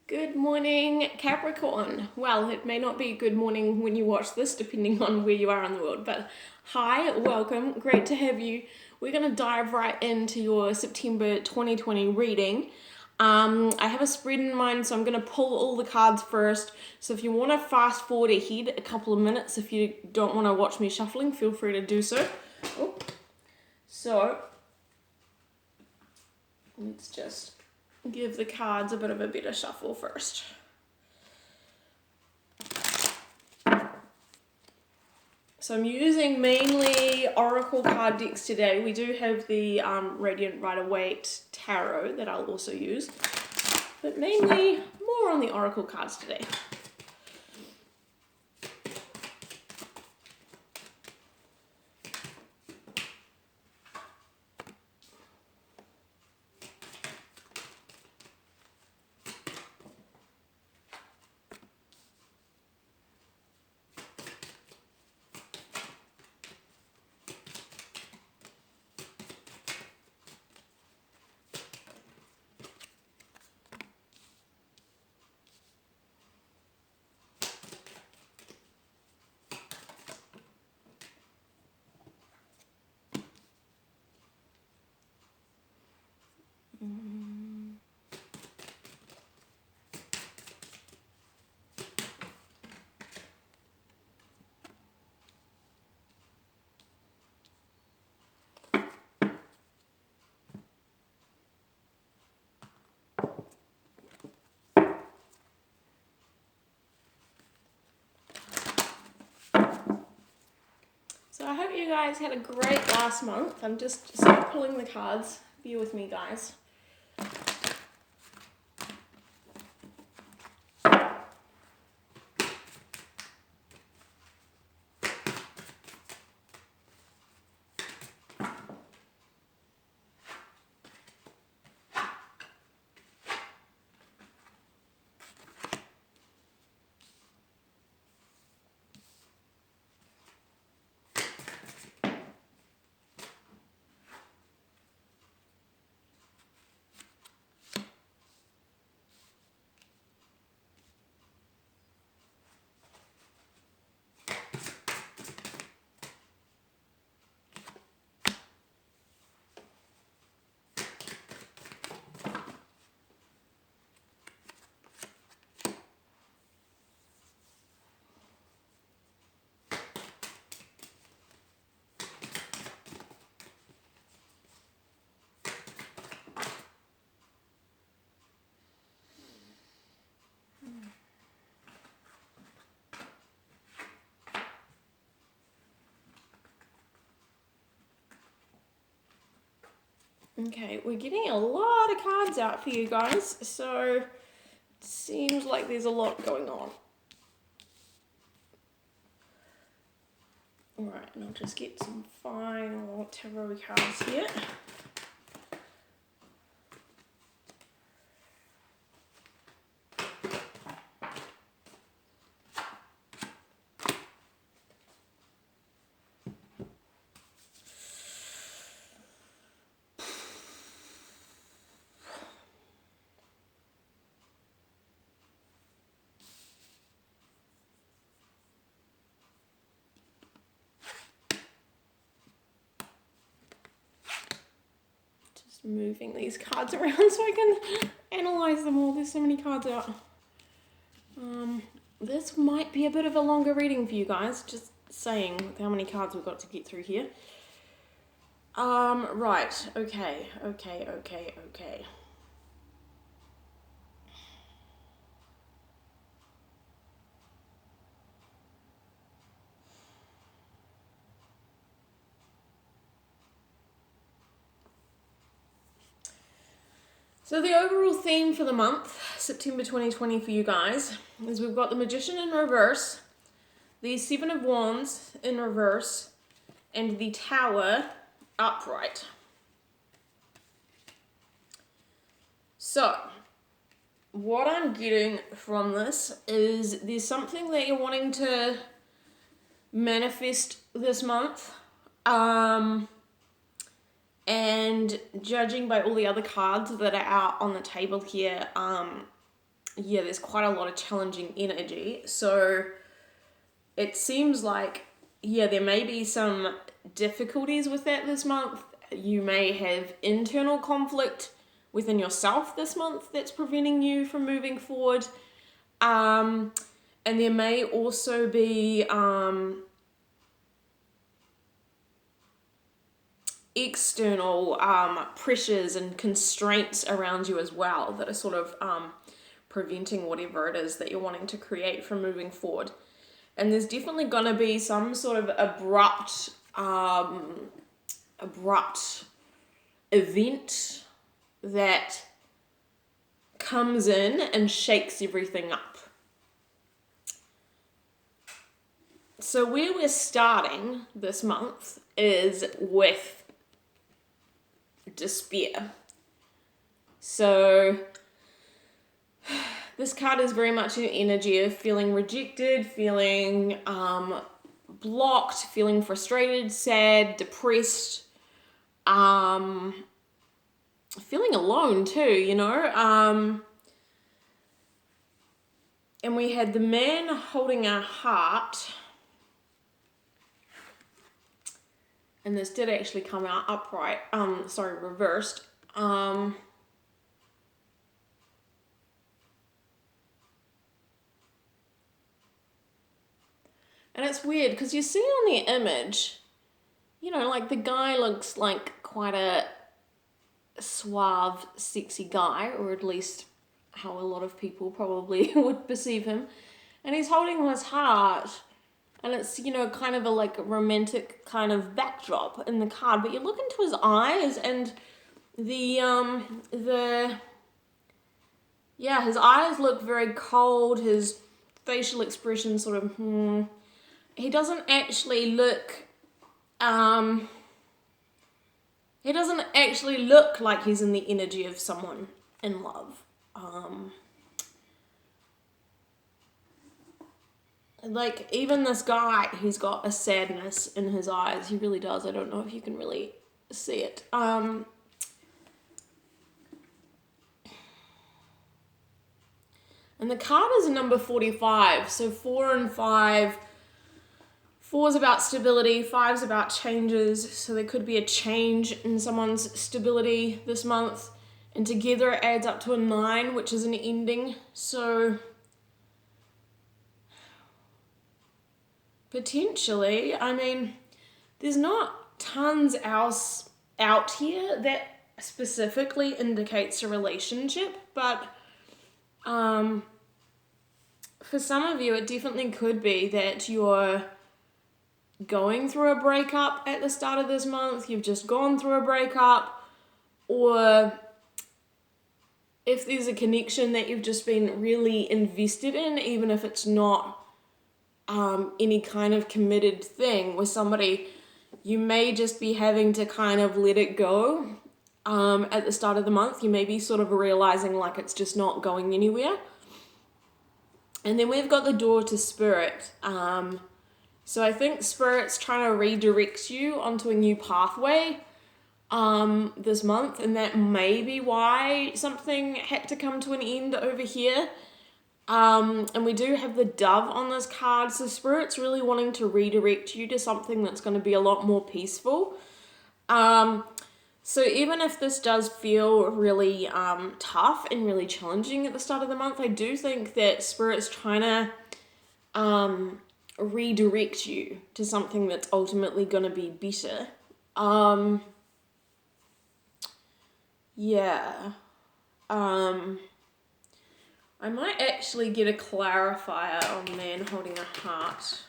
Good morning, Capricorn. Well, it may not be good morning when you watch this, depending on where you are in the world, but hi, welcome, great to have you. We're going to dive right into your September 2020 reading. I have a spread in mind, so I'm going to pull all the cards first. So if you want to fast forward ahead a couple of minutes, if you don't want to watch me shuffling, feel free to do so. So, let's just give the cards a bit of a better shuffle first. So I'm using mainly Oracle card decks today. We do have the Radiant Rider-Waite Tarot that I'll also use, but mainly more on the Oracle cards today. So I hope you guys had a great last month. I'm just pulling the cards. Bear with me, guys. Okay, we're getting a lot of cards out for you guys, so it seems like there's a lot going on. Alright, and I'll just get some final tarot cards here. Moving these cards around so I can analyze them all. There's so many cards out. This might be a bit of a longer reading for you guys, just saying with how many cards we've got to get through here. Right, okay. So the overall theme for the month, September 2020 for you guys, is we've got the Magician in reverse, the Seven of Wands in reverse, and the Tower upright. So, what I'm getting from this is there's something that you're wanting to manifest this month. And judging by all the other cards that are out on the table here, yeah, there's quite a lot of challenging energy. So it seems like, yeah, there may be some difficulties with that this month. You may have internal conflict within yourself this month that's preventing you from moving forward. And there may also be external pressures and constraints around you as well that are sort of preventing whatever it is that you're wanting to create from moving forward. And there's definitely going to be some sort of abrupt event that comes in and shakes everything up. So where we're starting this month is with despair. So this card is very much an energy of feeling rejected, feeling blocked, feeling frustrated, sad, depressed, feeling alone too, you know. And we had the man holding a heart. And this did actually come out upright, reversed. And it's weird because you see on the image, you know, like the guy looks like quite a suave, sexy guy, or at least how a lot of people probably would perceive him. And he's holding his heart. And it's, you know, kind of a like romantic kind of backdrop in the card. But you look into his eyes and his eyes look very cold. His facial expression sort of, he doesn't actually look like he's in the energy of someone in love. Like, even this guy, he's got a sadness in his eyes. He really does. I don't know if you can really see it. And the card is number 45. So 4 and 5. 4 is about stability. 5 is about changes. So there could be a change in someone's stability this month. And together it adds up to a 9, which is an ending. So potentially, I mean, there's not tons else out here that specifically indicates a relationship, but for some of you, it definitely could be that you're going through a breakup at the start of this month, you've just gone through a breakup, or if there's a connection that you've just been really invested in, even if it's not any kind of committed thing with somebody, you may just be having to kind of let it go at the start of the month. You may be sort of realizing like it's just not going anywhere. And then we've got the door to spirit. So I think spirit's trying to redirect you onto a new pathway this month, and that may be why something had to come to an end over here. And we do have the dove on this card, so spirit's really wanting to redirect you to something that's going to be a lot more peaceful. So even if this does feel really tough and really challenging at the start of the month, I do think that spirit's trying to redirect you to something that's ultimately going to be better. I might actually get a clarifier on man holding a heart.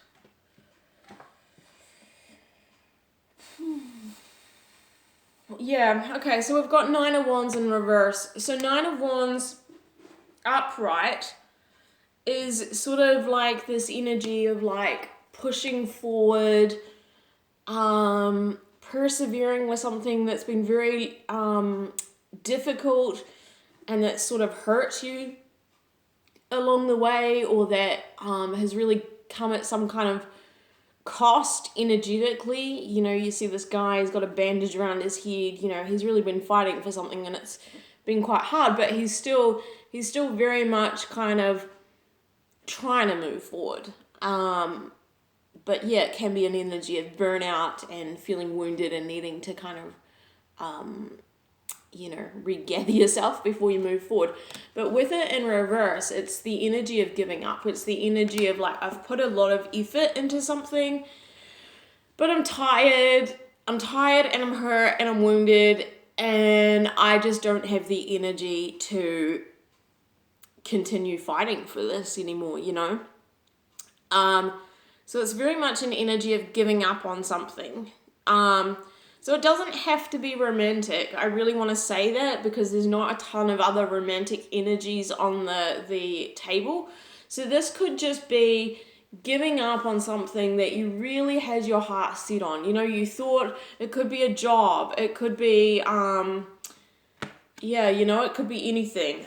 Yeah, okay, so we've got 9 of Wands in reverse. So 9 of Wands upright is sort of like this energy of like pushing forward, persevering with something that's been very difficult and that sort of hurt you along the way, or that has really come at some kind of cost energetically. You know, you see this guy, he's got a bandage around his head, you know, he's really been fighting for something and it's been quite hard, but he's still he's still very much kind of trying to move forward. But yeah, it can be an energy of burnout and feeling wounded and needing to kind of, regather yourself before you move forward. But with it in reverse, it's the energy of giving up. It's the energy of like, I've put a lot of effort into something, but I'm tired and I'm hurt and I'm wounded and I just don't have the energy to continue fighting for this anymore, So it's very much an energy of giving up on something. So it doesn't have to be romantic. I really want to say that because there's not a ton of other romantic energies on the table. So this could just be giving up on something that you really had your heart set on. You thought it could be a job. It could be, it could be anything.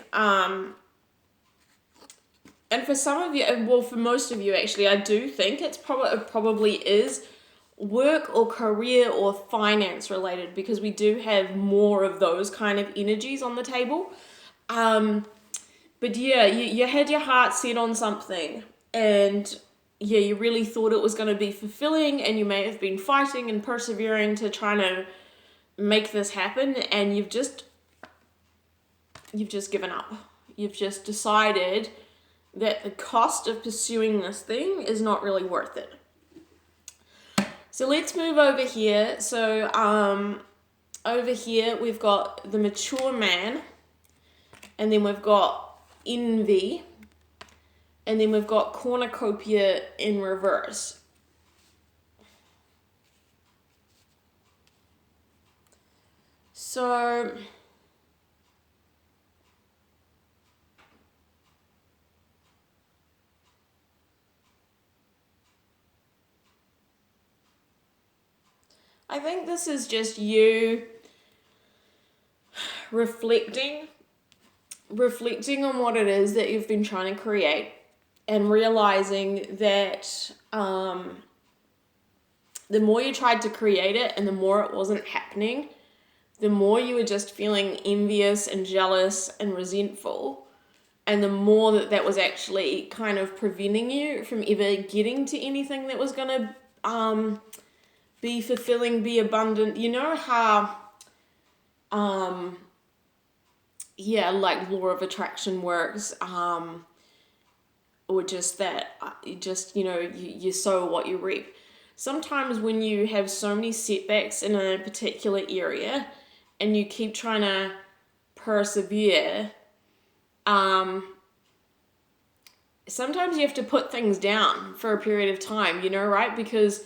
And for some of you, well, for most of you actually, I do think it probably is work or career or finance related, because we do have more of those kind of energies on the table. But yeah, you had your heart set on something and yeah, you really thought it was going to be fulfilling and you may have been fighting and persevering to try to make this happen, and you've just given up. You've just decided that the cost of pursuing this thing is not really worth it. So let's move over here. So over here we've got the mature man, and then we've got envy, and then we've got cornucopia in reverse. So I think this is just you reflecting on what it is that you've been trying to create and realizing that the more you tried to create it and the more it wasn't happening, the more you were just feeling envious and jealous and resentful, and the more that was actually kind of preventing you from ever getting to anything that was going to be fulfilling, be abundant. You know how, like law of attraction works, or just that, you sow what you reap. Sometimes when you have so many setbacks in a particular area and you keep trying to persevere, sometimes you have to put things down for a period of time, right? Because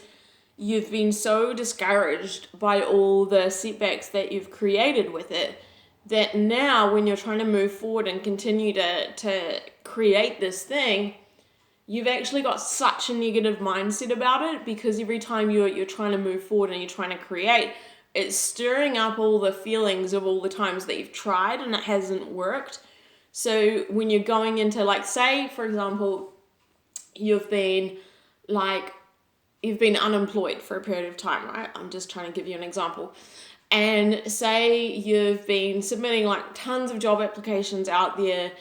you've been so discouraged by all the setbacks that you've created with it, that now when you're trying to move forward and continue to create this thing, you've actually got such a negative mindset about it, because every time you're trying to move forward and you're trying to create, it's stirring up all the feelings of all the times that you've tried and it hasn't worked. So when you're going into, like, say, for example, you've been unemployed for a period of time, right? I'm just trying to give you an example. And say you've been submitting like tons of job applications out there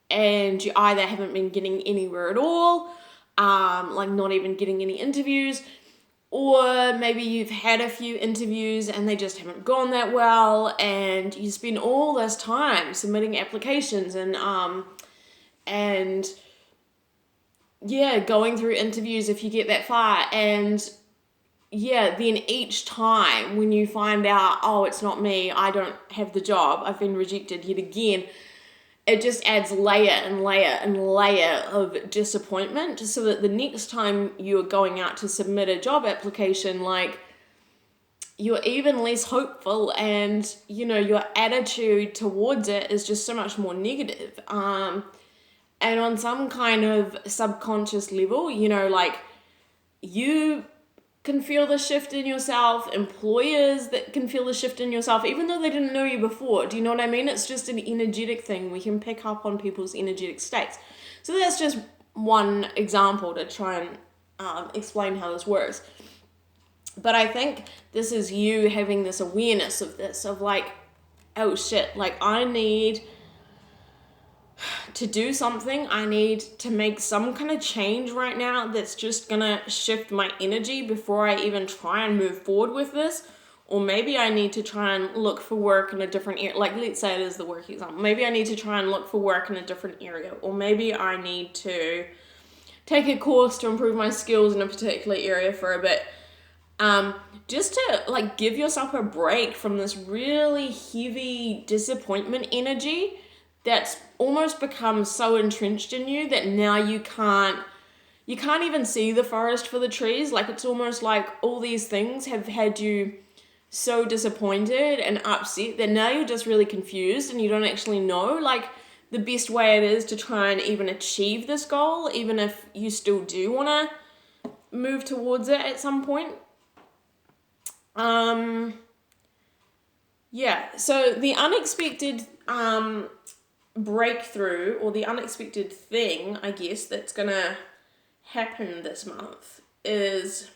and you either haven't been getting anywhere at all, like not even getting any interviews, or maybe you've had a few interviews and they just haven't gone that well, and you spend all this time submitting applications and going through interviews if you get that far, and then each time when you find out, oh, it's not me, I don't have the job, I've been rejected yet again, it just adds layer and layer and layer of disappointment, just so that the next time you're going out to submit a job application, like, you're even less hopeful, and your attitude towards it is just so much more negative. And on some kind of subconscious level, like, you can feel the shift in yourself, employers that can feel the shift in yourself, even though they didn't know you before. Do you know what I mean? It's just an energetic thing. We can pick up on people's energetic states. So that's just one example to try and explain how this works. But I think this is you having this awareness of this, of like, oh shit, like I need to do something, I need to make some kind of change right now that's just gonna shift my energy before I even try and move forward with this. Or maybe I need to try and look for work in a different area. Like, let's say it is the work example. Maybe I need to try and look for work in a different area. Or maybe I need to take a course to improve my skills in a particular area for a bit. Just to like give yourself a break from this really heavy disappointment energy that's almost become so entrenched in you that now you can't even see the forest for the trees. Like, it's almost like all these things have had you so disappointed and upset that now you're just really confused and you don't actually know like the best way it is to try and even achieve this goal, even if you still do want to move towards it at some point. So the unexpected breakthrough, or the unexpected thing, I guess, that's gonna happen this month is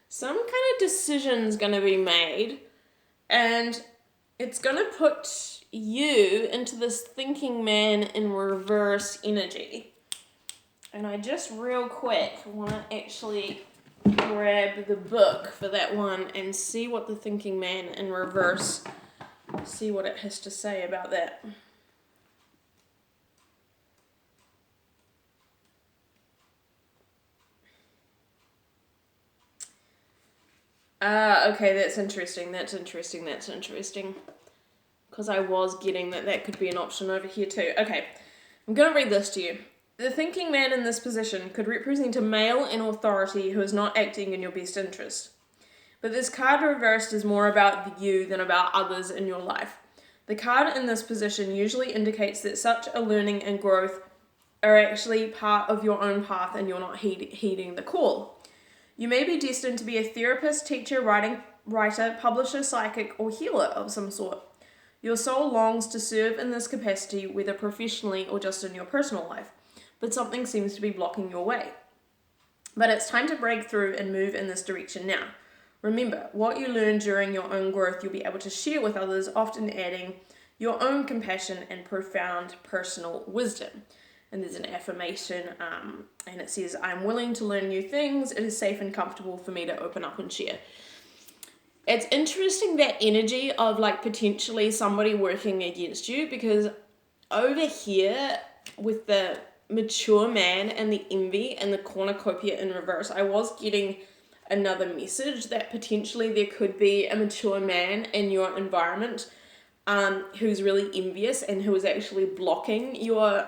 some kind of decision's gonna be made, and it's gonna put you into this thinking man in reverse energy. And I just real quick want to actually grab the book for that one and see what the thinking man in reverse, see what it has to say about that. Okay, that's interesting. Because I was getting that could be an option over here too. Okay, I'm going to read this to you. The thinking man in this position could represent a male in authority who is not acting in your best interest. But this card reversed is more about you than about others in your life. The card in this position usually indicates that such a learning and growth are actually part of your own path and you're not heeding the call. You may be destined to be a therapist, teacher, writer, publisher, psychic, or healer of some sort. Your soul longs to serve in this capacity, whether professionally or just in your personal life, but something seems to be blocking your way. But it's time to break through and move in this direction now. Remember, what you learn during your own growth you'll be able to share with others, often adding your own compassion and profound personal wisdom. And there's an affirmation, and it says, I'm willing to learn new things. It is safe and comfortable for me to open up and share. It's interesting, that energy of like potentially somebody working against you, because over here with the mature man and the envy and the cornucopia in reverse, I was getting another message that potentially there could be a mature man in your environment who's really envious and who is actually blocking your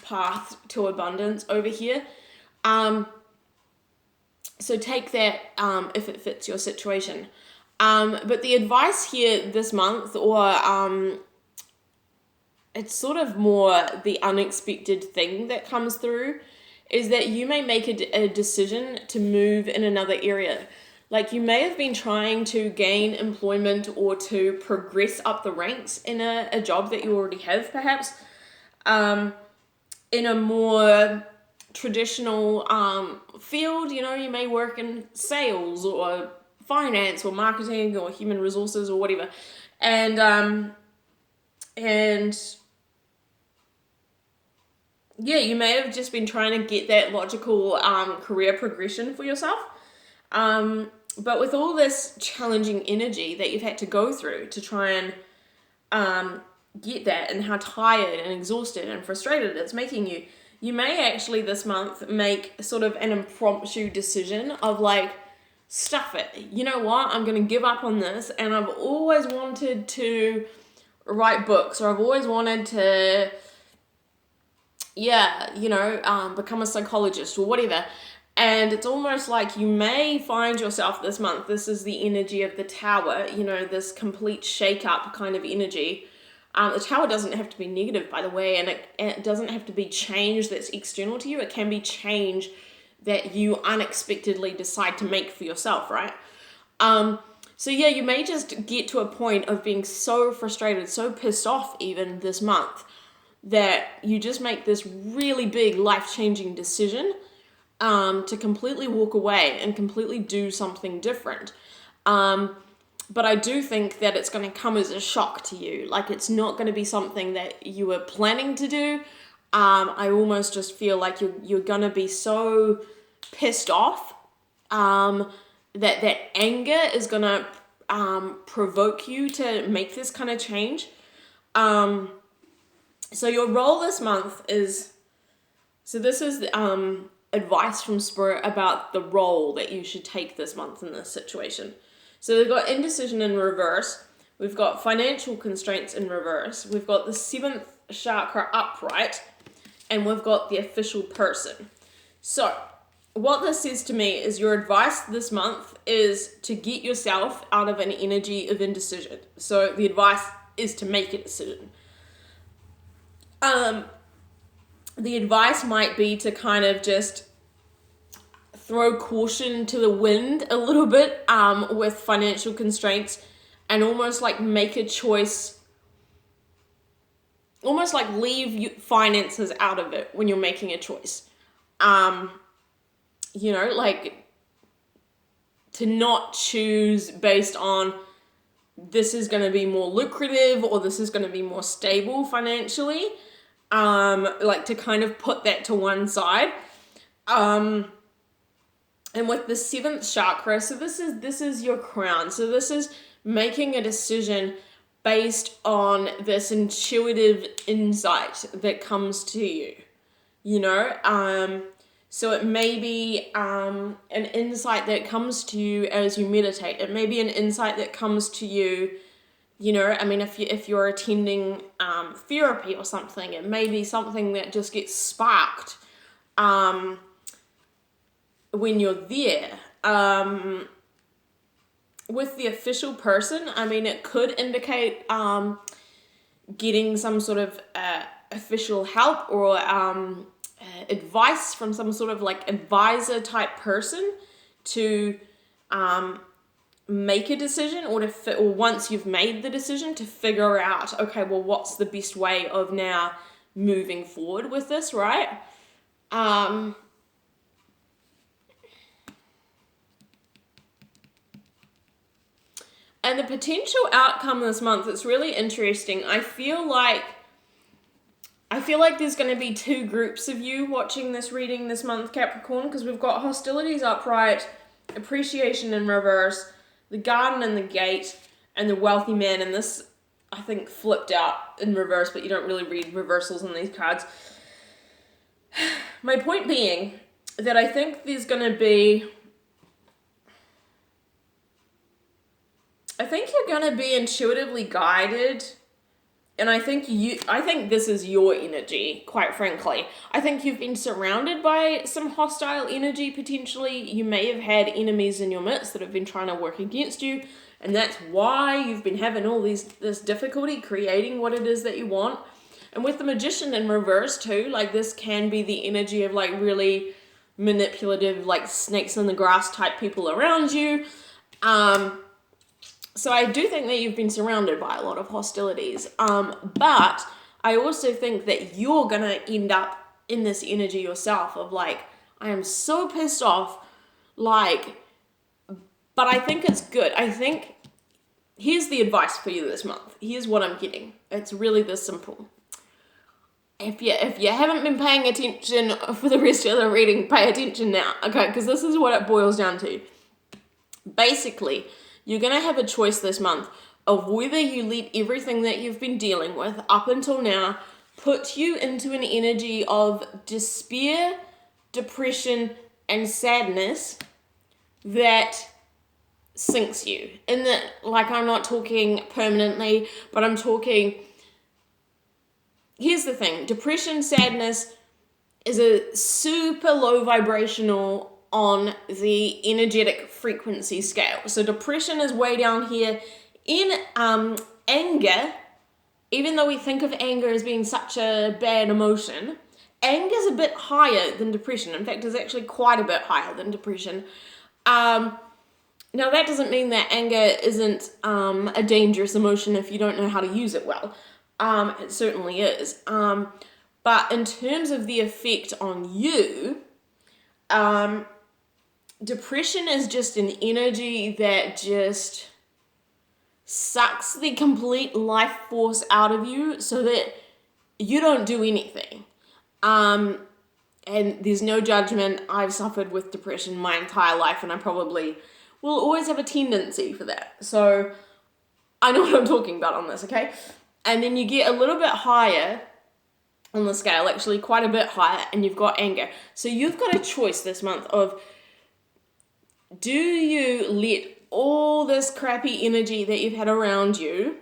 path to abundance over here. So take that if it fits your situation. But the advice here this month, or it's sort of more the unexpected thing that comes through, is that you may make a decision to move in another area. Like, you may have been trying to gain employment or to progress up the ranks in a job that you already have, perhaps, in a more traditional field. You know, you may work in sales or finance or marketing or human resources or whatever. And yeah, you may have just been trying to get that logical career progression for yourself. But with all this challenging energy that you've had to go through to try and get that, and how tired and exhausted and frustrated it's making you, you may actually this month make sort of an impromptu decision of like, stuff it. You know what? I'm going to give up on this, and I've always wanted to write books, or I've always wanted to become a psychologist or whatever. And it's almost like you may find yourself this month, this is the energy of the tower, you know, this complete shake-up kind of energy. The tower doesn't have to be negative, by the way, and it doesn't have to be change that's external to you. It can be change that you unexpectedly decide to make for yourself, right? So yeah, you may just get to a point of being so frustrated, so pissed off even this month, that you just make this really big life-changing decision to completely walk away and completely do something different. But I do think that it's going to come as a shock to you. Like, it's not going to be something that you were planning to do. I almost just feel like you're going to be so pissed off that anger is going to provoke you to make this kind of change. So your role this month is, so this is advice from Spirit about the role that you should take this month in this situation. So we've got indecision in reverse, we've got financial constraints in reverse, we've got the 7th chakra upright, and we've got the official person. So what this says to me is your advice this month is to get yourself out of an energy of indecision. So the advice is to make a decision. The advice might be to kind of just throw caution to the wind a little bit with financial constraints, and almost like make a choice, almost like leave finances out of it when you're making a choice. Like to not choose based on this is going to be more lucrative or this is going to be more stable financially. Like to kind of put that to one side. And with the 7th chakra, so this is your crown. So this is making a decision based on this intuitive insight that comes to you, so it may be an insight that comes to you as you meditate. It may be an insight that comes to you, if you're attending therapy or something, it may be something that just gets sparked when you're there. With the official person, it could indicate getting some sort of official help or advice from some sort of like advisor type person to make a decision, or once you've made the decision, to figure out, okay, well, what's the best way of now moving forward with this, right? And the potential outcome this month, it's really interesting. I feel like there's going to be 2 groups of you watching this reading this month, Capricorn, because we've got hostilities upright, appreciation in reverse, the garden and the gate, and the wealthy man. And this, I think, flipped out in reverse, but you don't really read reversals in these cards. My point being that I think there's going to be... I think you're going to be intuitively guided, and I think this is your energy, quite frankly. I think you've been surrounded by some hostile energy, potentially. You may have had enemies in your midst that have been trying to work against you, and that's why you've been having all this difficulty creating what it is that you want. And with the Magician in reverse too, like this can be the energy of like really manipulative, like snakes in the grass type people around you. So I do think that you've been surrounded by a lot of hostilities, but I also think that you're going to end up in this energy yourself of like, I am so pissed off, like, but I think it's good. I think, here's the advice for you this month. Here's what I'm getting. It's really this simple. If you haven't been paying attention for the rest of the reading, pay attention now, okay? Because this is what it boils down to. Basically, you're going to have a choice this month of whether you let everything that you've been dealing with up until now put you into an energy of despair, depression, and sadness that sinks you. And that, like, I'm not talking permanently, but I'm talking... Here's the thing. Depression, sadness is a super low vibrational on the energetic frequency scale. So depression is way down here. In anger, even though we think of anger as being such a bad emotion, anger is a bit higher than depression. In fact, it's actually quite a bit higher than depression. Now, that doesn't mean that anger isn't a dangerous emotion if you don't know how to use it well. It certainly is. But in terms of the effect on you, Depression is just an energy that just sucks the complete life force out of you so that you don't do anything. And there's no judgment. I've suffered with depression my entire life, and I probably will always have a tendency for that. So I know what I'm talking about on this, okay? And then you get a little bit higher on the scale, actually quite a bit higher, and you've got anger. So you've got a choice this month of, do you let all this crappy energy that you've had around you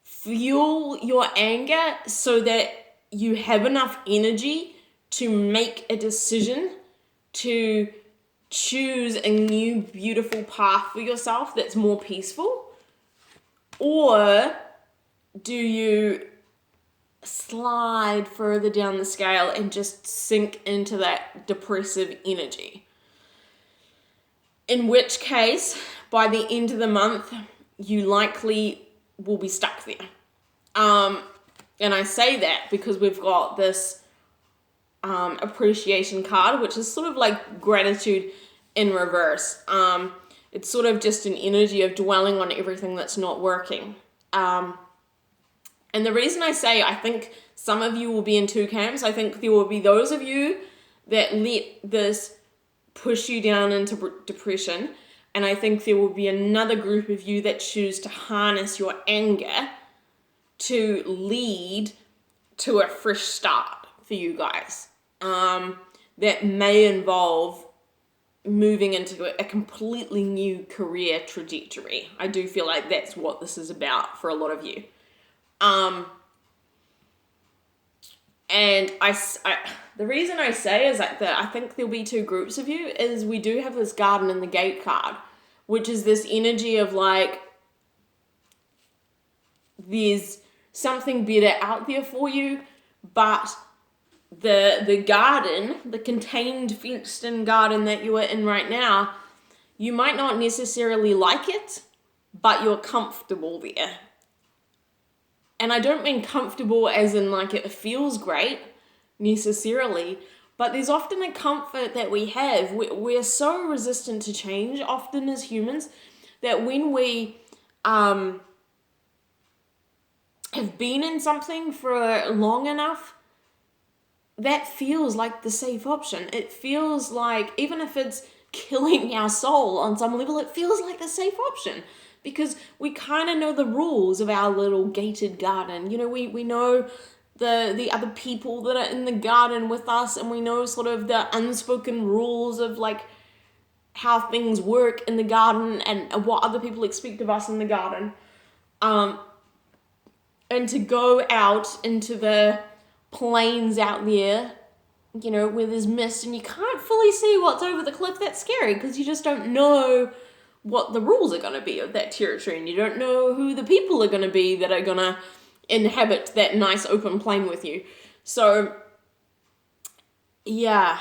fuel your anger so that you have enough energy to make a decision to choose a new beautiful path for yourself that's more peaceful? Or do you slide further down the scale and just sink into that depressive energy? In which case, by the end of the month, you likely will be stuck there. And I say that because we've got this appreciation card, which is sort of like gratitude in reverse. It's sort of just an energy of dwelling on everything that's not working. And the reason I say I think some of you will be in two camps, I think there will be those of you that let this push you down into depression, and I think there will be another group of you that choose to harness your anger to lead to a fresh start for you guys. That may involve moving into a completely new career trajectory. I do feel like that's what this is about for a lot of you. And the reason I say is that I think there'll be two groups of you is we do have this garden in the gate card, which is this energy of like, there's something better out there for you, but the garden, the contained fenced in garden that you are in right now, you might not necessarily like it, but you're comfortable there. And I don't mean comfortable as in like it feels great necessarily, but there's often a comfort that we have. We're so resistant to change often as humans that when we have been in something for long enough, that feels like the safe option. It feels like, even if it's killing our soul on some level, it feels like the safe option. Because we kind of know the rules of our little gated garden. You know, we know the other people that are in the garden with us, and we know sort of the unspoken rules of like how things work in the garden and what other people expect of us in the garden. And to go out into the plains out there, you know, where there's mist and you can't fully see what's over the cliff, that's scary because you just don't know what the rules are going to be of that territory, and you don't know who the people are going to be that are going to inhabit that nice open plain with you. So yeah,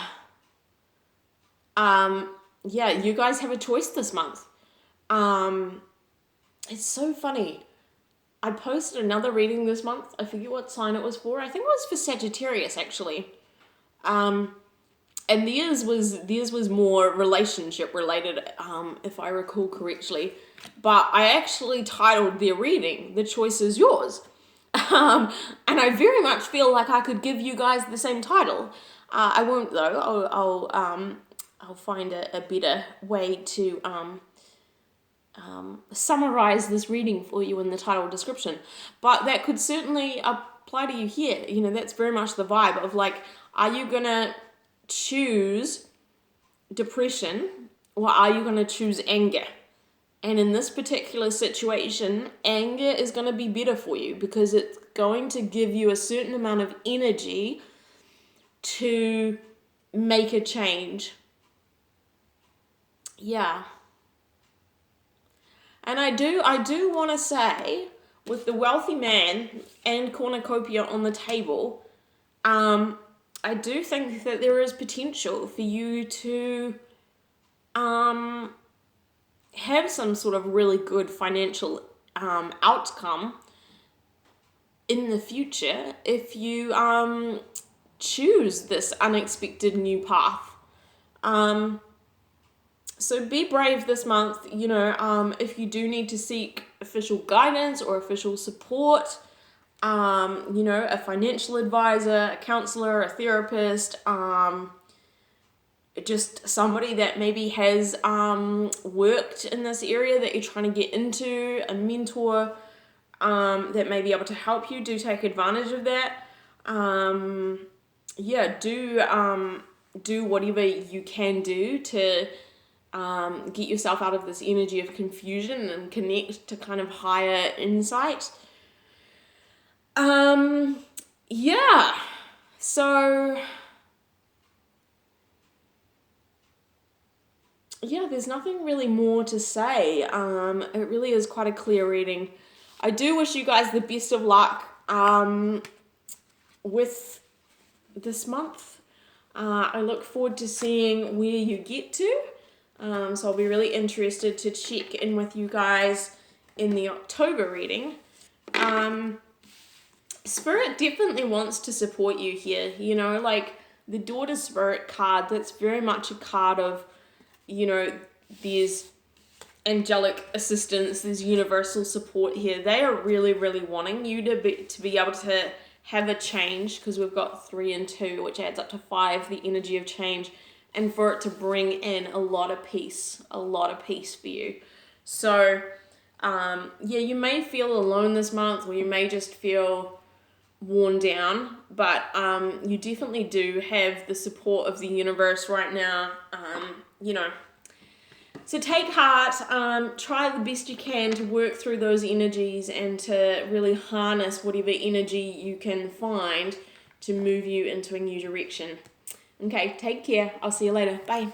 you guys have a choice this month. It's so funny. I posted another reading this month. I forget what sign it was for. I think it was for Sagittarius, actually. And theirs was more relationship related, if I recall correctly. But I actually titled their reading, "The Choice is Yours." And I very much feel like I could give you guys the same title. I won't though. I'll find a better way to summarize this reading for you in the title description. But that could certainly apply to you here. You know, that's very much the vibe of like, are you gonna choose depression or are you gonna choose anger? And in this particular situation, anger is going to be better for you because it's going to give you a certain amount of energy to make a change. Yeah. And I do want to say, with the wealthy man and cornucopia on the table, I do think that there is potential for you to have some sort of really good financial outcome in the future if you choose this unexpected new path. So be brave this month, you know, if you do need to seek official guidance or official support, you know, a financial advisor, a counselor, a therapist, just somebody that maybe has worked in this area that you're trying to get into, a mentor that may be able to help you, do take advantage of that. Yeah, do whatever you can do to get yourself out of this energy of confusion and connect to kind of higher insight. Yeah, so yeah, there's nothing really more to say. It really is quite a clear reading. I do wish you guys the best of luck with this month. I look forward to seeing where you get to. So I'll be really interested to check in with you guys in the October reading. Spirit definitely wants to support you here. You know, like the Daughter Spirit card, that's very much a card of, you know, there's angelic assistance, there's universal support here. They are really, really wanting you to be able to have a change, because we've got 3 and 2, which adds up to 5, the energy of change, and for it to bring in a lot of peace for you. So, yeah, you may feel alone this month, or you may just feel worn down, but you definitely do have the support of the universe right now, you know. So take heart, try the best you can to work through those energies and to really harness whatever energy you can find to move you into a new direction. Okay, take care. I'll see you later. Bye.